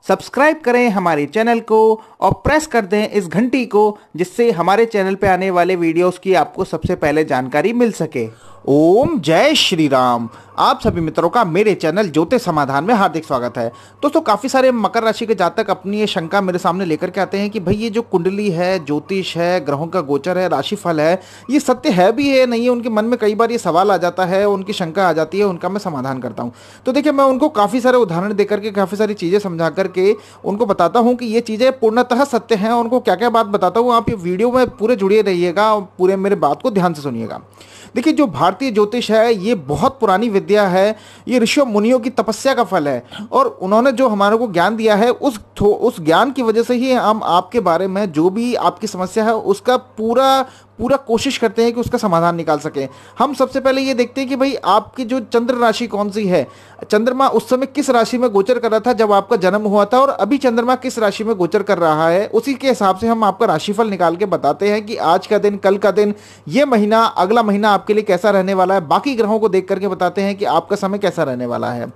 Subscribe करें हमारे channel को और प्रेस कर दें इस घंटी को, जिससे हमारे चैनल पे आने वाले वीडियोस की आपको सबसे पहले जानकारी मिल सके। ओम जय श्री राम। आप सभी मित्रों का मेरे चैनल ज्योतिष समाधान में हार्दिक स्वागत है। दोस्तों, काफ़ी सारे मकर राशि के जातक अपनी ये शंका मेरे सामने लेकर के आते हैं कि भाई ये जो कुंडली है, ज्योतिष है, ग्रहों का गोचर है, राशिफल है, ये सत्य है भी है नहीं है। उनके मन में कई बार ये सवाल आ जाता है, उनकी शंका आ जाती है, उनका मैं समाधान करता हूँ। तो देखिए, मैं उनको काफ़ी सारे उदाहरण देकर के, काफ़ी सारी चीज़ें समझा करके उनको बताता हूँ कि ये चीज़ें पूर्णतः सत्य हैं। उनको क्या क्या बात बताता हूँ, आप ये वीडियो में पूरे जुड़े रहिएगा और पूरे मेरे बात को ध्यान से सुनिएगा। देखिए, जो भारतीय ज्योतिष है ये बहुत पुरानी विद्या है। ये ऋषियों मुनियों की तपस्या का फल है और उन्होंने जो हमारे को ज्ञान दिया है उस ज्ञान की वजह से ही हम आपके बारे में जो भी आपकी समस्या है उसका पूरा कोशिश करते हैं कि उसका समाधान निकाल सकें। हम सबसे पहले ये देखते हैं कि भाई आपकी जो चंद्र राशि कौन सी है, चंद्रमा उस समय किस राशि में गोचर कर रहा था जब आपका जन्म हुआ था, और अभी चंद्रमा किस राशि में गोचर कर रहा है। उसी के हिसाब से हम आपका राशिफल निकाल के बताते हैं कि आज का दिन, कल का दिन, ये महीना, अगला महीना आपके लिए कैसा रहने वाला है। बाकी ग्रहों को देख करके बताते हैं कि आपका समय कैसा रहने वाला है।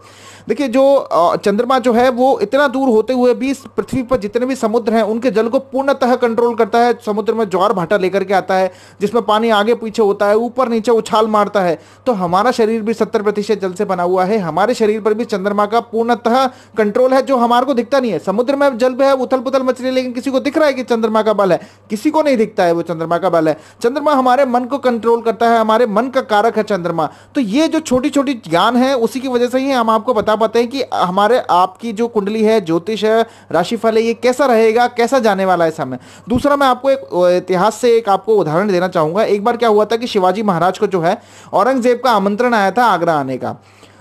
देखिए, जो चंद्रमा जो है वो इतना दूर होते हुए भी पृथ्वी पर जितने भी समुद्र हैं उनके जल को पूर्णतः कंट्रोल करता है। समुद्र में ज्वार भाटा लेकर के आता है जिसमें पानी आगे पीछे होता है, ऊपर नीचे उछाल मारता है। तो हमारा शरीर भी 70% जल से बना हुआ है। हमारे शरीर पर भी चंद्रमा का पूर्णतः कंट्रोल है, जो हमारे को दिखता नहीं है। समुद्र में जल है, उथल पुथल मच रही है, लेकिन किसी को दिख रहा है कि चंद्रमा का बल है? किसी को नहीं दिखता है वो चंद्रमा का बल है। चंद्रमा हमारे मन को कंट्रोल करता है, हमारे मन का कारक है चंद्रमा। तो ये जो छोटी छोटी ज्ञान है उसी की वजह से ही हम आपको बता पाते हैं कि हमारे आपकी जो कुंडली है, ज्योतिष है, राशिफल है, ये कैसा रहेगा, कैसा जाने वाला है समय। दूसरा, मैं आपको एक इतिहास से एक आपको उदाहरण देना चाहूंगा। एक बार क्या हुआ था कि शिवाजी महाराज को जो है औरंगजेब का आमंत्रण आया था आगरा आने का।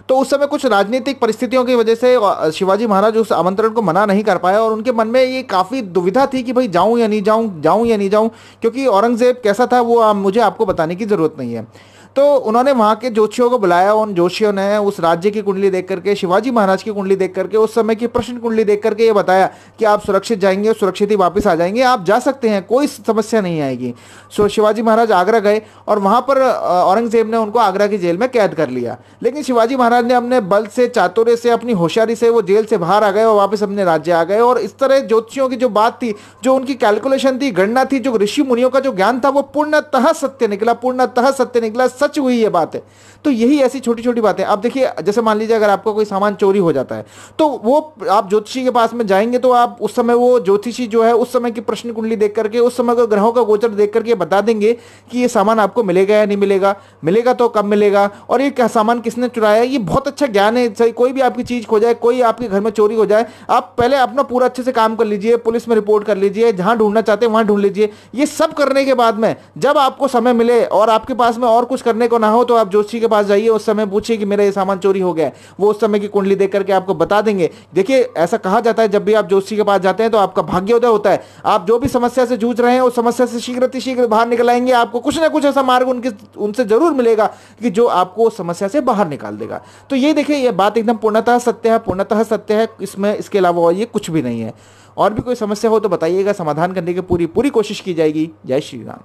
तो उस समय कुछ राजनीतिक परिस्थितियों की वजह से शिवाजी महाराज उस आमंत्रण को मना नहीं कर पाए और उनके मन में ये काफ़ी दुविधा थी कि भाई जाऊं या नहीं जाऊं, जाऊं या नहीं जाऊं, क्योंकि औरंगजेब कैसा था वो मुझे आपको बताने की ज़रूरत नहीं है। तो उन्होंने वहाँ के ज्योतिषियों को बुलाया। उन ज्योतिषियों ने उस राज्य की कुंडली देख करके, शिवाजी महाराज की कुंडली देख करके, उस समय की प्रश्न कुंडली देख करके ये बताया कि आप सुरक्षित जाएंगे, सुरक्षित ही वापस आ जाएंगे, आप जा सकते हैं, कोई समस्या नहीं आएगी। सो शिवाजी महाराज आगरा गए और वहाँ पर औरंगजेब ने उनको आगरा की जेल में कैद कर लिया। लेकिन शिवाजी महाराज ने अपने बल से, चातुर्य से, अपनी होशियारी से वो जेल से बाहर आ गए और वापस अपने राज्य आ गए। और इस तरह ज्योतिषियों की जो बात थी, जो उनकी कैलकुलेशन थी, गणना थी, जो ऋषि मुनियों का जो ज्ञान था, वो पूर्णतः सत्य निकला, पूर्णतः सत्य निकला, सच हुई ये बात है। तो यही ऐसी छोटी छोटी बातें। अब देखिए, जैसे मान लीजिए अगर आपका कोई सामान चोरी हो जाता है तो वो आप ज्योतिषी के पास में जाएंगे तो आप उस समय, वो ज्योतिषी जो है उस समय की प्रश्न कुंडली देख करके, उस समय का ग्रहों का गोचर देख करके बता देंगे कि ये सामान आपको मिलेगा या नहीं मिलेगा, मिलेगा तो कब मिलेगा, और ये सामान किसने चुराया। ये बहुत अच्छा ज्ञान है। सही, कोई भी आपकी चीज खो जाए, कोई आपके घर में चोरी हो जाए, आप पहले अपना पूरा अच्छे से काम कर लीजिए, पुलिस में रिपोर्ट कर लीजिए, जहां ढूंढना चाहते हैं वहां ढूंढ लीजिए। ये सब करने के बाद में जब आपको समय मिले और आपके पास में और कुछ करने को ना हो तो आप ज्योतिषी के पास जाइए, उस समय पूछिए कि मेरा ये सामान चोरी हो गया है। वो उस समय की कुंडली देख करके आपको बता देंगे। देखिए, ऐसा कहा जाता है जब भी आप ज्योतिषी के पास जाते हैं तो आपका भाग्योदय होता है। आप जो भी समस्या से जूझ रहे हैं उस समस्या से शीघ्र बाहर निकल आएंगे। आपको कुछ ना कुछ ऐसा मार्ग उनसे जरूर मिलेगा कि जो आपको उस समस्या से बाहर निकाल देगा। तो ये देखिए, ये बात एकदम पूर्णतः सत्य है, पूर्णतः सत्य है। इसमें इसके अलावा ये कुछ भी नहीं है। और भी कोई समस्या हो तो बताइएगा, समाधान करने की पूरी कोशिश की जाएगी। जय श्री राम।